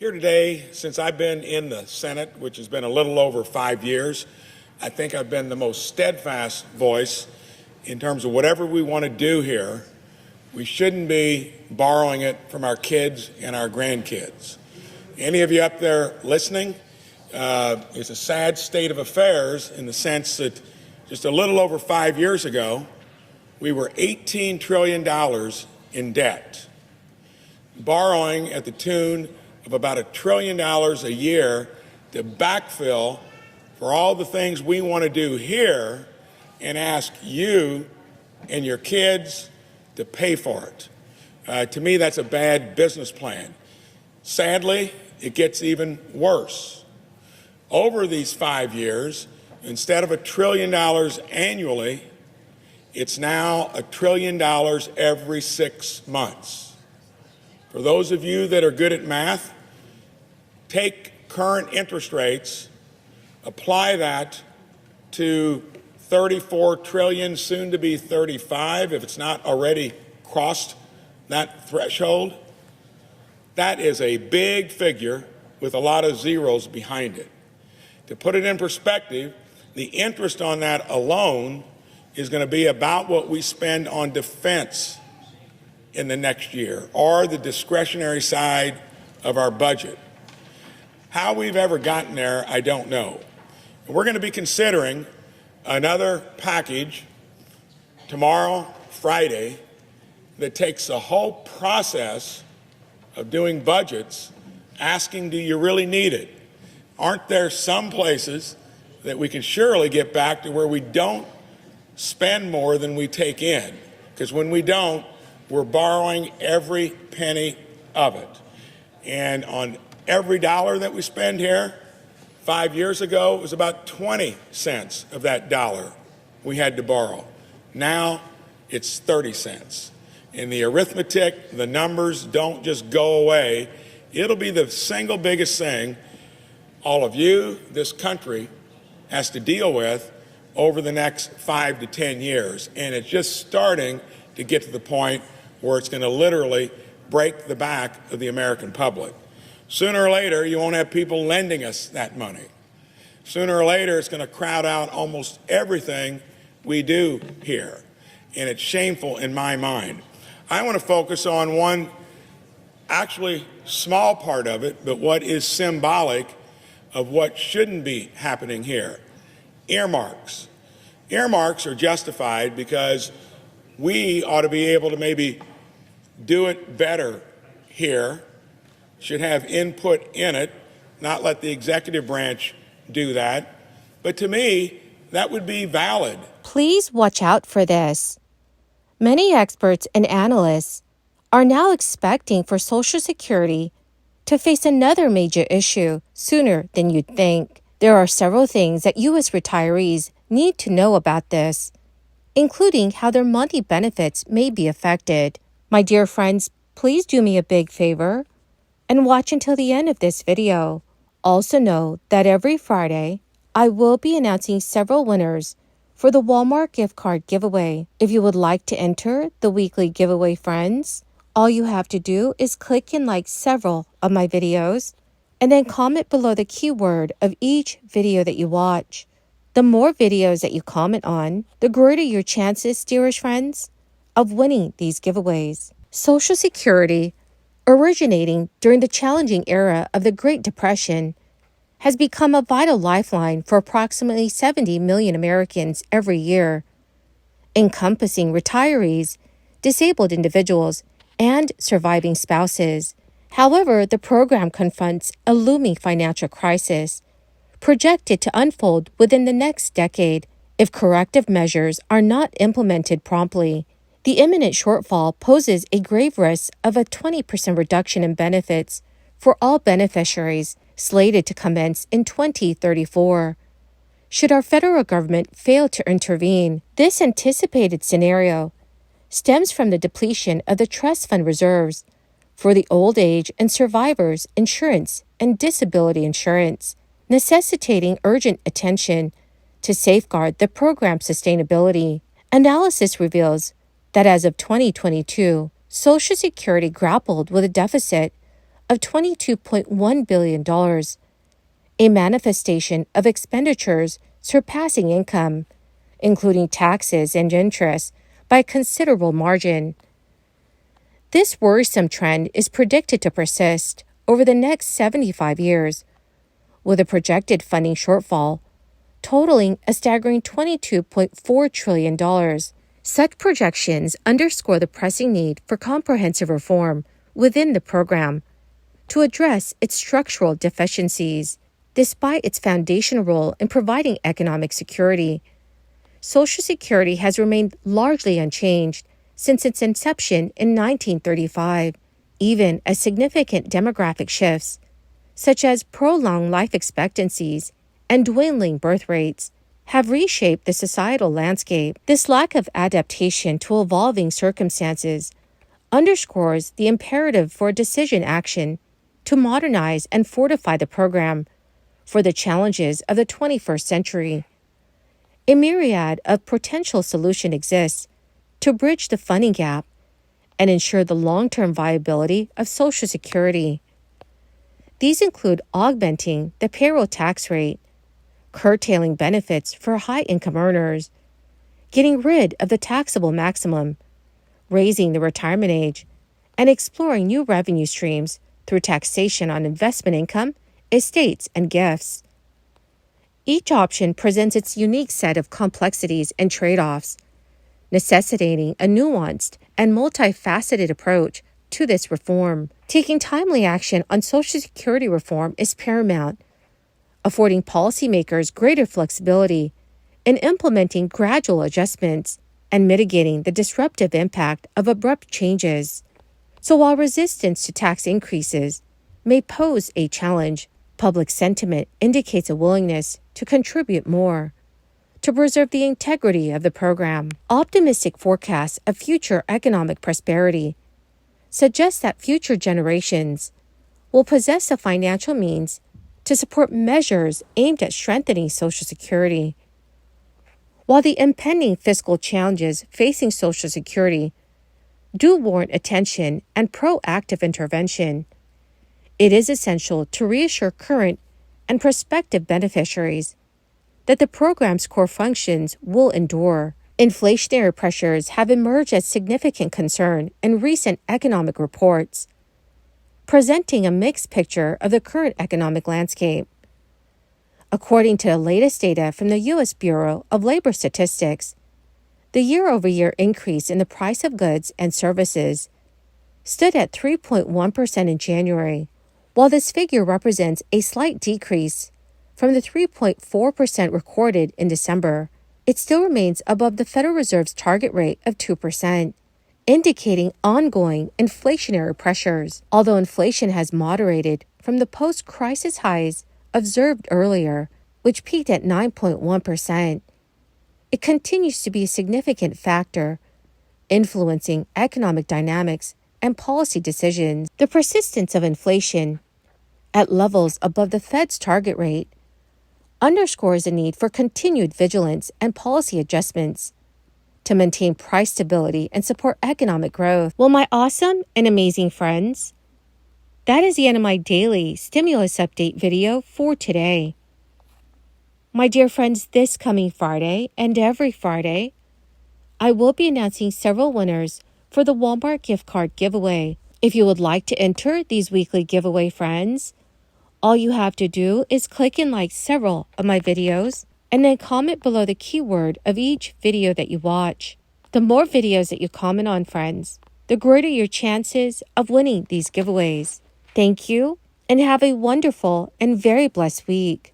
Here today, since I've been in the Senate, which has been a little over 5 years, I think I've been the most steadfast voice in terms of whatever we want to do here. We shouldn't be borrowing it from our kids and our grandkids. Any of you up there listening, it's a sad state of affairs in the sense that just a little over 5 years ago, we were $18 trillion in debt, borrowing at the tune of about $1 trillion a year to backfill for all the things we want to do here and ask you and your kids to pay for it. To me, that's a bad business plan. Sadly, it gets even worse. Over these 5 years, instead of $1 trillion annually, it's now $1 trillion every 6 months. For those of you that are good at math, take current interest rates, apply that to 34 trillion, soon to be 35, if it's not already crossed that threshold. That is a big figure with a lot of zeros behind it. To put it in perspective, the interest on that alone is going to be about what we spend on defense in the next year, or the discretionary side of our budget. How we've ever gotten there, I don't know. We're going to be considering another package tomorrow, Friday, that takes the whole process of doing budgets, asking, do you really need it? Aren't there some places that we can surely get back to where we don't spend more than we take in? Because when we don't, we're borrowing every penny of it. And on every dollar that we spend here, 5 years ago, it was about 20 cents of that dollar we had to borrow. Now it's 30 cents. And the arithmetic, the numbers don't just go away. It'll be the single biggest thing all of you, this country, has to deal with over the next 5 to 10 years. And it's just starting to get to the point where it's going to literally break the back of the American public. Sooner or later, you won't have people lending us that money. Sooner or later, it's going to crowd out almost everything we do here. And it's shameful in my mind. I want to focus on one actually small part of it, but what is symbolic of what shouldn't be happening here. Earmarks. Earmarks are justified because we ought to be able to maybe do it better here, should have input in it, not let the executive branch do that. But to me, that would be valid. Please watch out for this. Many experts and analysts are now expecting for Social Security to face another major issue sooner than you'd think. There are several things that U.S. retirees need to know about this, including how their monthly benefits may be affected. My dear friends, please do me a big favor and watch until the end of this video. Also know that every Friday, I will be announcing several winners for the Walmart gift card giveaway. If you would like to enter the weekly giveaway, friends, all you have to do is click and like several of my videos and then comment below the keyword of each video that you watch. The more videos that you comment on, the greater your chances, dearest friends, of winning these giveaways. Social Security, originating during the challenging era of the Great Depression, has become a vital lifeline for approximately 70 million Americans every year, encompassing retirees, disabled individuals, and surviving spouses. However, the program confronts a looming financial crisis, projected to unfold within the next decade if corrective measures are not implemented promptly. The imminent shortfall poses a grave risk of a 20% reduction in benefits for all beneficiaries, slated to commence in 2034. Should our federal government fail to intervene, this anticipated scenario stems from the depletion of the trust fund reserves for the old age and survivors insurance and disability insurance, necessitating urgent attention to safeguard the program's sustainability. Analysis reveals that as of 2022, Social Security grappled with a deficit of $22.1 billion, a manifestation of expenditures surpassing income, including taxes and interest, by a considerable margin. This worrisome trend is predicted to persist over the next 75 years, with a projected funding shortfall totaling a staggering $22.4 trillion. Such projections underscore the pressing need for comprehensive reform within the program to address its structural deficiencies. Despite its foundational role in providing economic security, Social Security has remained largely unchanged since its inception in 1935, even as significant demographic shifts, such as prolonged life expectancies and dwindling birth rates, have reshaped the societal landscape. This lack of adaptation to evolving circumstances underscores the imperative for decision action to modernize and fortify the program for the challenges of the 21st century. A myriad of potential solutions exist to bridge the funding gap and ensure the long-term viability of Social Security. These include augmenting the payroll tax rate, curtailing benefits for high-income earners, getting rid of the taxable maximum, raising the retirement age, and exploring new revenue streams through taxation on investment income, estates, and gifts. Each option presents its unique set of complexities and trade-offs, necessitating a nuanced and multifaceted approach to this reform. Taking timely action on Social Security reform is paramount, affording policymakers greater flexibility in implementing gradual adjustments and mitigating the disruptive impact of abrupt changes. So while resistance to tax increases may pose a challenge, public sentiment indicates a willingness to contribute more to preserve the integrity of the program. Optimistic forecasts of future economic prosperity suggest that future generations will possess the financial means to support measures aimed at strengthening Social Security. While the impending fiscal challenges facing Social Security do warrant attention and proactive intervention, it is essential to reassure current and prospective beneficiaries that the program's core functions will endure. Inflationary pressures have emerged as significant concern in recent economic reports, presenting a mixed picture of the current economic landscape. According to the latest data from the U.S. Bureau of Labor Statistics, the year-over-year increase in the price of goods and services stood at 3.1% in January. While this figure represents a slight decrease from the 3.4% recorded in December, it still remains above the Federal Reserve's target rate of 2%, indicating ongoing inflationary pressures. Although inflation has moderated from the post-crisis highs observed earlier, which peaked at 9.1%, it continues to be a significant factor influencing economic dynamics and policy decisions. The persistence of inflation at levels above the Fed's target rate underscores the need for continued vigilance and policy adjustments to maintain price stability and support economic growth. Well, my awesome and amazing friends, that is the end of my daily stimulus update video for today. My dear friends, this coming Friday and every Friday, I will be announcing several winners for the Walmart gift card giveaway. If you would like to enter these weekly giveaway, friends, all you have to do is click and like several of my videos and then comment below the keyword of each video that you watch. The more videos that you comment on, friends, the greater your chances of winning these giveaways. Thank you and have a wonderful and very blessed week.